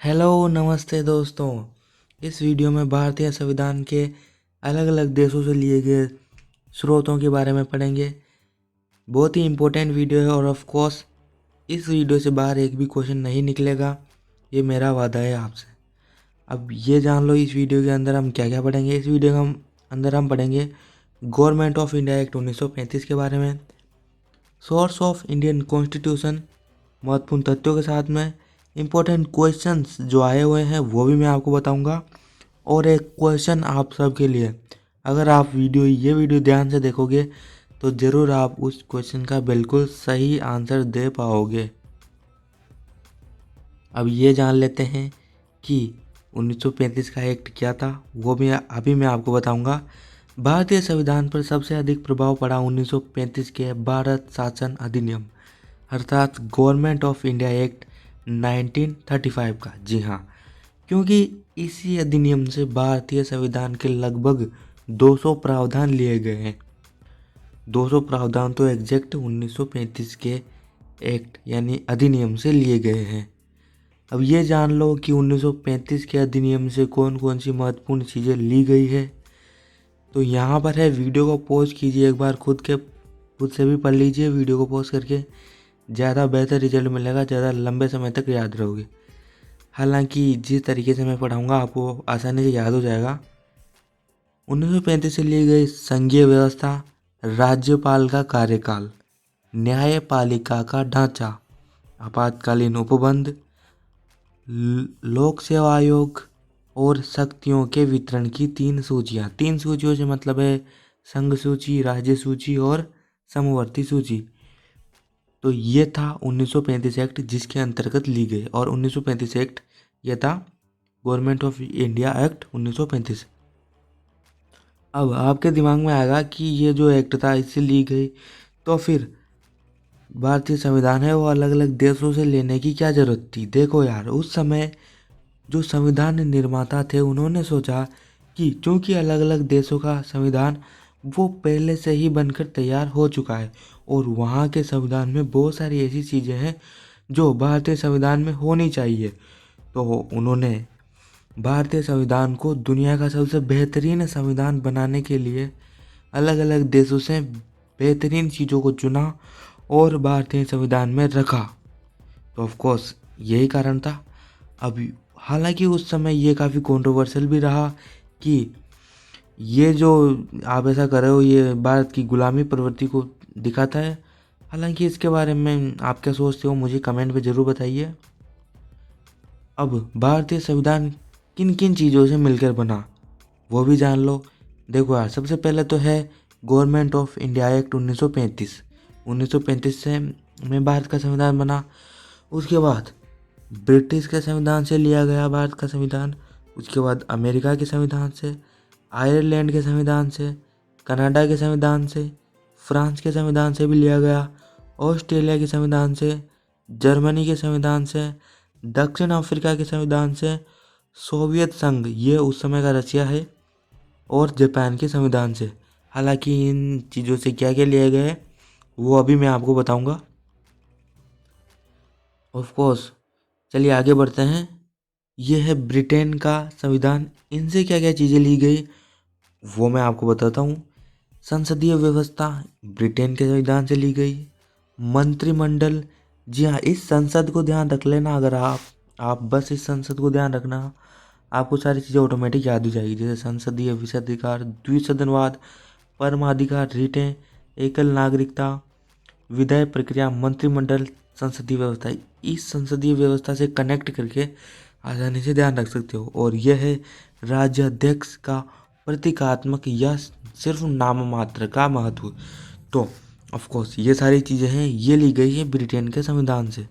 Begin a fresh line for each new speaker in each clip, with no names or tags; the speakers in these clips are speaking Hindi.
हेलो नमस्ते दोस्तों। इस वीडियो में भारतीय संविधान के अलग अलग देशों से लिए गए स्रोतों के बारे में पढ़ेंगे। बहुत ही इम्पोर्टेंट वीडियो है और ऑफ कोर्स इस वीडियो से बाहर एक भी क्वेश्चन नहीं निकलेगा, ये मेरा वादा है आपसे। अब ये जान लो इस वीडियो के अंदर हम क्या क्या पढ़ेंगे। इस वीडियो के अंदर हम पढ़ेंगे गवर्नमेंट ऑफ इंडिया एक्ट 1935 के बारे में, सोर्स ऑफ इंडियन कॉन्स्टिट्यूशन, महत्वपूर्ण तथ्यों के साथ में इम्पोर्टेंट क्वेश्चंस जो आए हुए हैं वो भी मैं आपको बताऊंगा। और एक क्वेश्चन आप सबके लिए, अगर आप ये वीडियो ध्यान से देखोगे तो ज़रूर आप उस क्वेश्चन का बिल्कुल सही आंसर दे पाओगे। अब ये जान लेते हैं कि 1935 का एक्ट क्या था, वो भी अभी मैं आपको बताऊंगा। भारतीय संविधान पर सबसे अधिक प्रभाव पड़ा 1935 के भारत शासन अधिनियम अर्थात गवर्नमेंट ऑफ इंडिया एक्ट 1935 का। जी हाँ, क्योंकि इसी अधिनियम से भारतीय संविधान के लगभग 200 प्रावधान लिए गए हैं। 200 प्रावधान तो एग्जैक्ट 1935 के एक्ट यानी अधिनियम से लिए गए हैं। अब ये जान लो कि 1935 के अधिनियम से कौन कौन सी महत्वपूर्ण चीज़ें ली गई है। तो यहाँ पर है, वीडियो को पॉज कीजिए, एक बार खुद से भी पढ़ लीजिए वीडियो को पॉज करके, ज़्यादा बेहतर रिजल्ट मिलेगा, ज़्यादा लंबे समय तक याद रहोगे। हालांकि जिस तरीके से मैं पढ़ाऊँगा आपको आसानी से याद हो जाएगा। 1935 से ली गई संघीय व्यवस्था, राज्यपाल का कार्यकाल, न्यायपालिका का ढांचा, आपातकालीन उपबंध, लोक सेवा आयोग और शक्तियों के वितरण की 3 सूचियाँ। 3 सूचियों से मतलब है संघ सूची, राज्य सूची और समवर्ती सूची। तो ये था 1935 एक्ट जिसके अंतर्गत ली गई, और 1935 एक्ट ये था गवर्नमेंट ऑफ इंडिया एक्ट 1935। अब आपके दिमाग में आएगा कि ये जो एक्ट था इससे ली गई, तो फिर भारतीय संविधान है वो अलग अलग देशों से लेने की क्या ज़रूरत थी। देखो यार, उस समय जो संविधान निर्माता थे उन्होंने सोचा कि चूंकि अलग अलग देशों का संविधान वो पहले से ही बनकर तैयार हो चुका है और वहाँ के संविधान में बहुत सारी ऐसी चीज़ें हैं जो भारतीय संविधान में होनी चाहिए, तो उन्होंने भारतीय संविधान को दुनिया का सबसे बेहतरीन संविधान बनाने के लिए अलग अलग देशों से बेहतरीन चीज़ों को चुना और भारतीय संविधान में रखा। तो ऑफ कोर्स यही कारण था। अभी हालांकि उस समय ये काफ़ी कंट्रोवर्शियल भी रहा कि ये जो आप ऐसा कर रहे हो ये भारत की गुलामी प्रवृत्ति को दिखाता है। हालांकि इसके बारे में आप क्या सोचते हो मुझे कमेंट में ज़रूर बताइए। अब भारतीय संविधान किन किन चीज़ों से मिलकर बना वो भी जान लो। देखो यार, सबसे पहले तो है गवर्नमेंट ऑफ इंडिया एक्ट 1935। 1935 से में भारत का संविधान बना। उसके बाद ब्रिटिश के संविधान से लिया गया भारत का संविधान। उसके बाद अमेरिका के संविधान से, आयरलैंड के संविधान से, कनाडा के संविधान से, फ्रांस के संविधान से भी लिया गया, ऑस्ट्रेलिया के संविधान से, जर्मनी के संविधान से, दक्षिण अफ्रीका के संविधान से, सोवियत संघ ये उस समय का रशिया है, और जापान के संविधान से। हालांकि इन चीज़ों से क्या क्या लिया गया है वो अभी मैं आपको बताऊंगा। ऑफ कोर्स चलिए आगे बढ़ते हैं। ये है ब्रिटेन का संविधान, इनसे क्या क्या चीज़ें ली गई वो मैं आपको बताता हूँ। संसदीय व्यवस्था ब्रिटेन के संविधान से ली गई। मंत्रिमंडल, जी हाँ, इस संसद को ध्यान रख लेना। अगर आप बस इस संसद को ध्यान रखना, आपको सारी चीज़ें ऑटोमेटिक याद हो जाएगी। जैसे संसदीय विशेषाधिकार, द्विसदनवाद, परमाधिकार, रीटें, एकल नागरिकता, विधायी प्रक्रिया, मंत्रिमंडल, संसदीय व्यवस्था। इस संसदीय व्यवस्था से कनेक्ट करके आसानी से ध्यान रख सकते हो। और यह है राज्याध्यक्ष का प्रतीकात्मक या सिर्फ नाम मात्र का महत्व। तो ऑफ कोर्स ये सारी चीज़ें हैं, ये ली गई है ब्रिटेन के संविधान से।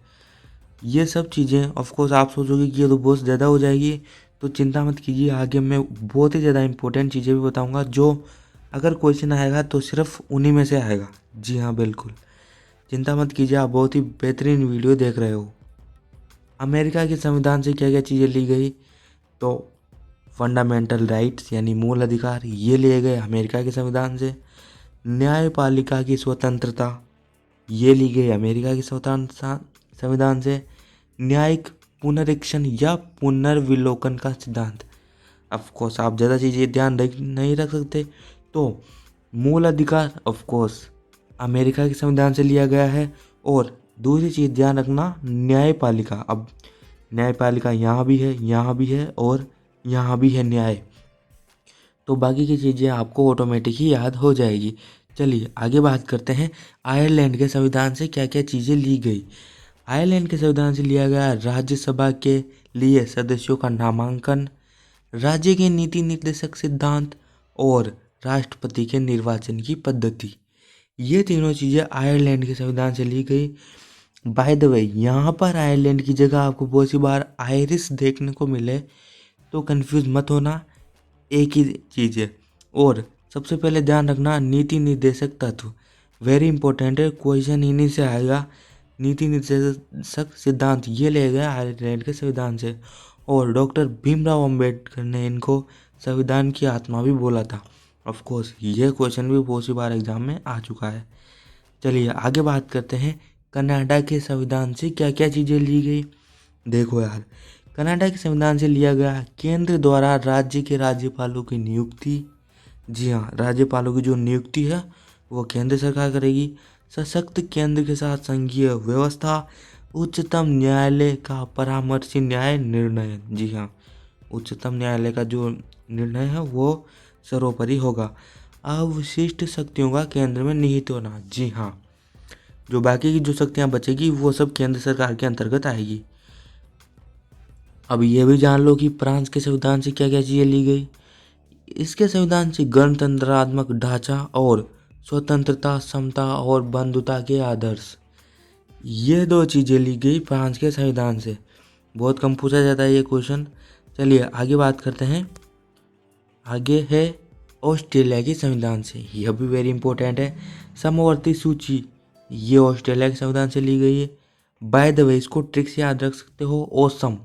ये सब चीज़ें ऑफ कोर्स आप सोचोगे कि ये तो बहुत ज़्यादा हो जाएगी, तो चिंता मत कीजिए, आगे मैं बहुत ही ज़्यादा इंपॉर्टेंट चीज़ें भी बताऊंगा जो अगर क्वेश्चन आएगा तो सिर्फ उन्हीं में से आएगा। जी हाँ बिल्कुल, चिंता मत कीजिए, आप बहुत ही बेहतरीन वीडियो देख रहे हो। अमेरिका के संविधान से क्या क्या चीज़ें ली गई, तो फंडामेंटल राइट्स यानी मूल अधिकार ये लिए गए अमेरिका के संविधान से। न्यायपालिका की स्वतंत्रता ये ली गई अमेरिका के स्वतंत्रता संविधान से। न्यायिक पुनरीक्षण या पुनर्विलोकन का सिद्धांत। ऑफकोर्स आप ज़्यादा चीज़ें ध्यान नहीं रख सकते। तो मूल अधिकार ऑफकोर्स अमेरिका के संविधान से लिया गया है। और दूसरी चीज़ ध्यान रखना, न्यायपालिका। अब न्यायपालिका यहाँ भी है, यहाँ भी है और यहाँ भी है न्याय। तो बाकी की चीज़ें आपको ऑटोमेटिक ही याद हो जाएगी। चलिए आगे बात करते हैं आयरलैंड के संविधान से क्या क्या चीज़ें ली गई। आयरलैंड के संविधान से लिया गया राज्यसभा के लिए सदस्यों का नामांकन, राज्य के नीति निर्देशक सिद्धांत और राष्ट्रपति के निर्वाचन की पद्धति। ये तीनों चीज़ें आयरलैंड के संविधान से ली गई। बाय द वे, यहाँ पर आयरलैंड की जगह आपको बहुत सी बार आयरिश देखने को मिले, तो कंफ्यूज मत होना, एक ही चीज़ है। और सबसे पहले ध्यान रखना नीति निर्देशक तत्व, वेरी इंपॉर्टेंट है, क्वेश्चन इन्हीं से आएगा। नीति निर्देशक सिद्धांत ये ले गया आयरलैंड के संविधान से। और डॉक्टर भीमराव अंबेडकर ने इनको संविधान की आत्मा भी बोला था। ऑफ कोर्स ये क्वेश्चन भी बहुत सी बार एग्जाम में आ चुका है। चलिए आगे बात करते हैं कनाडा के संविधान से क्या क्या चीज़ें ली गई। देखो यार, कनाडा के संविधान से लिया गया केंद्र द्वारा राज्य के राज्यपालों की नियुक्ति। जी हाँ, राज्यपालों की जो नियुक्ति है वो केंद्र सरकार करेगी। सशक्त केंद्र के साथ संघीय व्यवस्था, उच्चतम न्यायालय का परामर्शी न्याय निर्णय। जी हाँ, उच्चतम न्यायालय का जो निर्णय है वो सर्वोपरि होगा। अवशिष्ट शक्तियों का केंद्र में निहित होना। जी हाँ, जो बाकी की जो शक्तियाँ बचेगी वो सब केंद्र सरकार के अंतर्गत आएगी। अब ये भी जान लो कि फ्रांस के संविधान से क्या क्या चीज़ें ली गई। इसके संविधान से गणतंत्रात्मक ढांचा और स्वतंत्रता, समता और बंधुता के आदर्श, ये दो चीज़ें ली गई फ्रांस के संविधान से। बहुत कम पूछा जाता है ये क्वेश्चन। चलिए आगे बात करते हैं। आगे है ऑस्ट्रेलिया के संविधान से, यह भी वेरी इंपॉर्टेंट है। समवर्ती सूची, ये ऑस्ट्रेलिया के संविधान से ली गई है। बाय द वे, इसको ट्रिक से याद रख सकते हो, ओसम,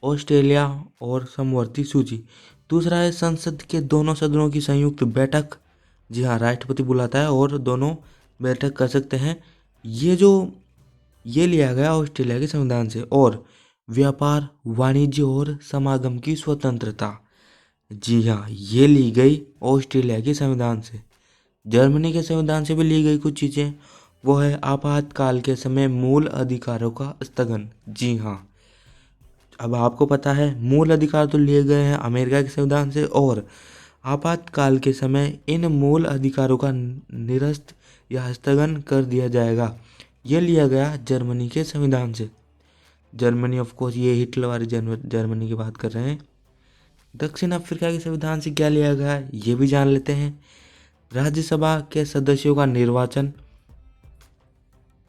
ऑस्ट्रेलिया और समवर्ती सूची। दूसरा है संसद के दोनों सदनों की संयुक्त बैठक। जी हाँ, राष्ट्रपति बुलाता है और दोनों बैठक कर सकते हैं। ये लिया गया ऑस्ट्रेलिया के संविधान से। और व्यापार, वाणिज्य और समागम की स्वतंत्रता, जी हाँ, ये ली गई ऑस्ट्रेलिया के संविधान से। जर्मनी के संविधान से भी ली गई कुछ चीज़ें, वो है आपातकाल के समय मूल अधिकारों का स्थगन। जी हाँ, अब आपको पता है मूल अधिकार तो लिए गए हैं अमेरिका के संविधान से, और आपातकाल के समय इन मूल अधिकारों का निरस्त या स्थगन कर दिया जाएगा। यह लिया गया जर्मनी के संविधान से। जर्मनी ऑफ कोर्स ये हिटलर वाली जर्मनी की बात कर रहे हैं। दक्षिण अफ्रीका के संविधान से क्या लिया गया ये भी जान लेते हैं। राज्यसभा के सदस्यों का निर्वाचन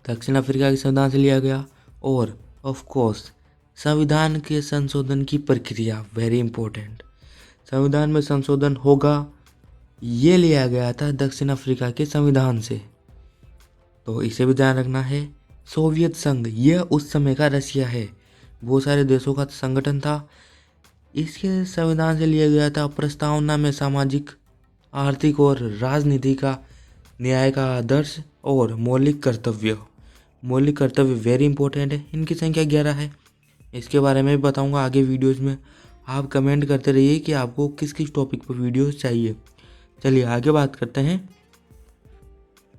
दक्षिण अफ्रीका के संविधान से लिया गया। और ऑफ कोर्स संविधान के संशोधन की प्रक्रिया, वेरी इंपॉर्टेंट, संविधान में संशोधन होगा, ये लिया गया था दक्षिण अफ्रीका के संविधान से। तो इसे भी ध्यान रखना है। सोवियत संघ, यह उस समय का रशिया है, बहुत सारे देशों का संगठन था। इसके संविधान से लिया गया था प्रस्तावना में सामाजिक, आर्थिक और राजनीति का न्याय का आदर्श और मौलिक कर्तव्य। मौलिक कर्तव्य वेरी इंपॉर्टेंट है। इनकी संख्या 11 है। इसके बारे में भी बताऊंगा आगे वीडियोस में। आप कमेंट करते रहिए कि आपको किस किस टॉपिक पर वीडियोस चाहिए। चलिए आगे बात करते हैं।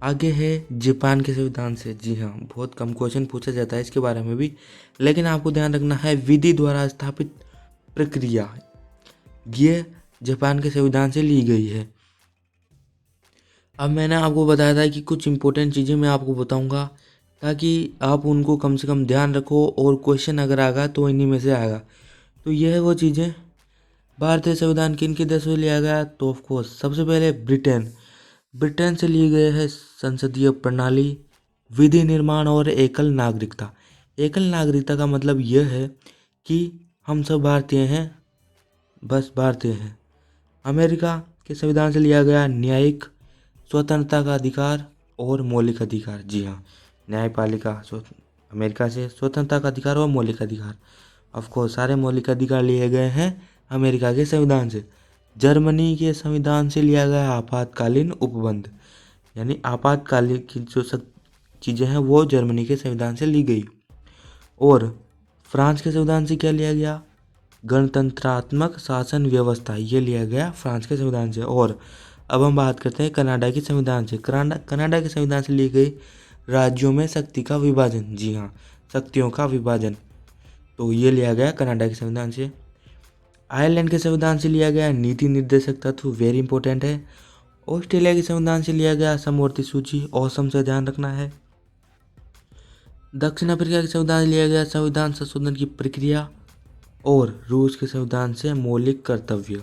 आगे है जापान के संविधान से। जी हाँ, बहुत कम क्वेश्चन पूछा जाता है इसके बारे में भी, लेकिन आपको ध्यान रखना है विधि द्वारा स्थापित प्रक्रिया, ये जापान के संविधान से ली गई है। अब मैंने आपको बताया था कि कुछ इंपॉर्टेंट चीज़ें मैं आपको बताऊंगा ताकि आप उनको कम से कम ध्यान रखो, और क्वेश्चन अगर आएगा तो इन्हीं में से आएगा। तो यह है वो चीज़ें। भारतीय संविधान किन के देशों से लिया गया, तो ऑफकोर्स सबसे पहले ब्रिटेन से ली गई है संसदीय प्रणाली, विधि निर्माण और एकल नागरिकता। एकल नागरिकता का मतलब यह है कि हम सब भारतीय हैं, बस भारतीय हैं। अमेरिका के संविधान से लिया गया न्यायिक, स्वतंत्रता का अधिकार और मौलिक अधिकार। जी हाँ, न्यायपालिका अमेरिका से, स्वतंत्रता का अधिकार और मौलिक अधिकार। ऑफकोर्स सारे मौलिक अधिकार लिए गए हैं अमेरिका के संविधान से। जर्मनी के संविधान से लिया गया आपातकालीन उपबंध, यानी आपातकालीन की जो सब चीज़ें हैं वो जर्मनी के संविधान से ली गई। और फ्रांस के संविधान से क्या लिया गया? गणतंत्रात्मक शासन व्यवस्था, ये लिया गया फ्रांस के संविधान से। और अब हम बात करते हैं कनाडा के संविधान से। कनाडा के संविधान से ली गई राज्यों में शक्ति का विभाजन, जी हाँ, शक्तियों का विभाजन, तो ये लिया गया कनाडा के संविधान से। आयरलैंड के संविधान से लिया गया नीति निर्देशक तत्व, वेरी इंपॉर्टेंट है। ऑस्ट्रेलिया के संविधान से लिया गया समवर्ती सूची, औसम से ध्यान रखना है। दक्षिण अफ्रीका के संविधान से लिया गया संविधान संशोधन की प्रक्रिया। और रूस के संविधान से मौलिक कर्तव्य,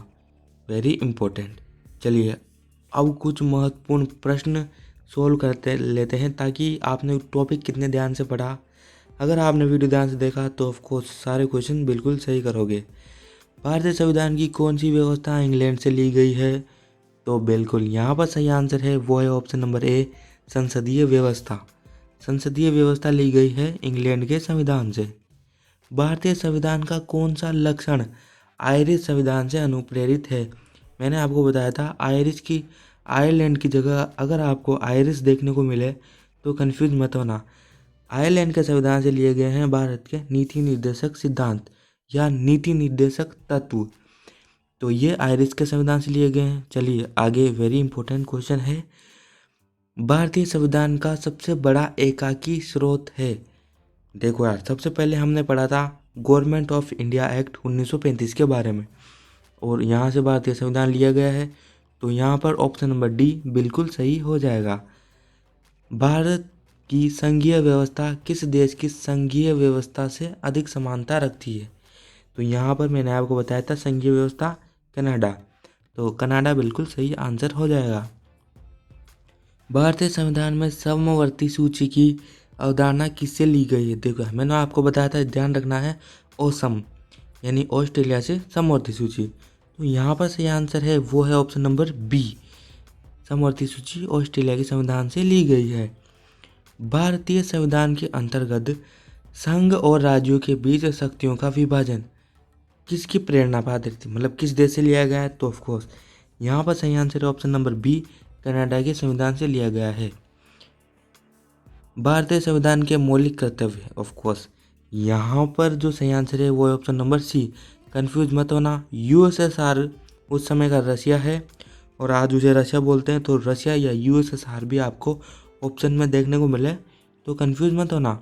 वेरी इंपॉर्टेंट। चलिए अब कुछ महत्वपूर्ण प्रश्न सोल्व करते लेते हैं ताकि आपने टॉपिक कितने ध्यान से पढ़ा। अगर आपने वीडियो ध्यान से देखा तो ऑफकोर्स सारे क्वेश्चन बिल्कुल सही करोगे। भारतीय संविधान की कौन सी व्यवस्था इंग्लैंड से ली गई है? तो बिल्कुल यहाँ पर सही आंसर है वो है ऑप्शन नंबर ए, संसदीय व्यवस्था। संसदीय व्यवस्था ली गई है इंग्लैंड के संविधान से। भारतीय संविधान का कौन सा लक्षण आयरिश संविधान से अनुप्रेरित है? मैंने आपको बताया था आयरलैंड की जगह अगर आपको आयरिश देखने को मिले तो कंफ्यूज मत होना। आयरलैंड के संविधान से लिए गए हैं भारत के नीति निर्देशक सिद्धांत या नीति निर्देशक तत्व, तो ये आयरिश के संविधान से लिए गए हैं। चलिए आगे, वेरी इंपॉर्टेंट क्वेश्चन है, भारतीय संविधान का सबसे बड़ा एकाकी स्रोत है। देखो यार, सबसे पहले हमने पढ़ा था गवर्नमेंट ऑफ इंडिया एक्ट 1935 के बारे में, और यहाँ से भारतीय संविधान लिया गया है, तो यहाँ पर ऑप्शन नंबर डी बिल्कुल सही हो जाएगा। भारत की संघीय व्यवस्था किस देश की संघीय व्यवस्था से अधिक समानता रखती है? तो यहाँ पर मैंने आपको बताया था संघीय व्यवस्था कनाडा, तो कनाडा बिल्कुल सही आंसर हो जाएगा। भारतीय संविधान में समवर्ती सूची की अवधारणा किससे ली गई है? देखो मैंने आपको बताया था, ध्यान रखना है, ओसम यानी ऑस्ट्रेलिया से समवर्ती सूची, तो यहाँ पर सही आंसर है वो है ऑप्शन नंबर बी, समवर्ती सूची ऑस्ट्रेलिया के संविधान से ली गई है। भारतीय संविधान के अंतर्गत संघ और राज्यों के बीच शक्तियों का विभाजन किसकी प्रेरणा पर आधारित, मतलब किस देश से लिया गया है? तो ऑफकोर्स यहाँ पर सही आंसर है ऑप्शन नंबर बी, कनाडा के संविधान से लिया गया है। भारतीय संविधान के मौलिक कर्तव्य, ऑफकोर्स यहाँ पर जो सही आंसर है वो है ऑप्शन नंबर सी, कंफ्यूज मत होना। यूएसएसआर उस समय का रशिया है और आज उसे रशिया बोलते हैं, तो रशिया या यूएसएसआर भी आपको ऑप्शन में देखने को मिले, तो कंफ्यूज मत होना।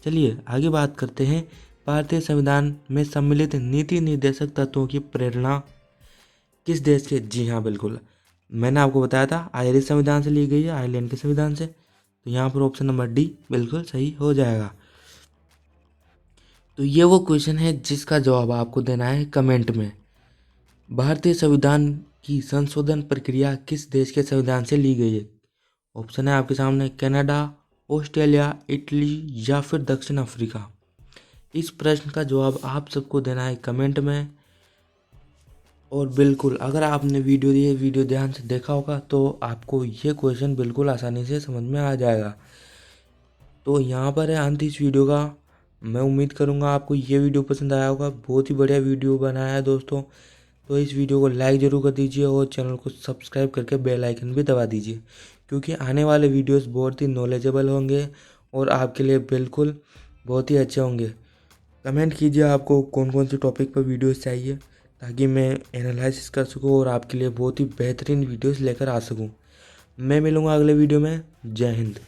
चलिए आगे बात करते हैं, भारतीय संविधान में सम्मिलित नीति निर्देशक तत्वों की प्रेरणा किस देश के? जी हाँ बिल्कुल, मैंने आपको बताया था आयरिश संविधान से ली गई है, आयरलैंड के संविधान से, तो यहाँ पर ऑप्शन नंबर डी बिल्कुल सही हो जाएगा। तो ये वो क्वेश्चन है जिसका जवाब आपको देना है कमेंट में। भारतीय संविधान की संशोधन प्रक्रिया किस देश के संविधान से ली गई है? ऑप्शन है आपके सामने, कनाडा, ऑस्ट्रेलिया, इटली या फिर दक्षिण अफ्रीका। इस प्रश्न का जवाब आप सबको देना है कमेंट में। और बिल्कुल अगर आपने वीडियो ध्यान से देखा होगा तो आपको ये क्वेश्चन बिल्कुल आसानी से समझ में आ जाएगा। तो यहाँ पर है अंत इस वीडियो का। मैं उम्मीद करूँगा आपको ये वीडियो पसंद आया होगा, बहुत ही बढ़िया वीडियो बनाया है दोस्तों। तो इस वीडियो को लाइक ज़रूर कर दीजिए और चैनल को सब्सक्राइब करके बेल आइकन भी दबा दीजिए, क्योंकि आने वाले वीडियोस बहुत ही नॉलेजेबल होंगे और आपके लिए बिल्कुल बहुत ही अच्छे होंगे। कमेंट कीजिए आपको कौन कौन से टॉपिक पर वीडियोस चाहिए, ताकि मैं एनालिसिस कर सकूं और आपके लिए बहुत ही बेहतरीन वीडियोस लेकर आ सकूं। मैं मिलूंगा अगले वीडियो में। जय हिंद।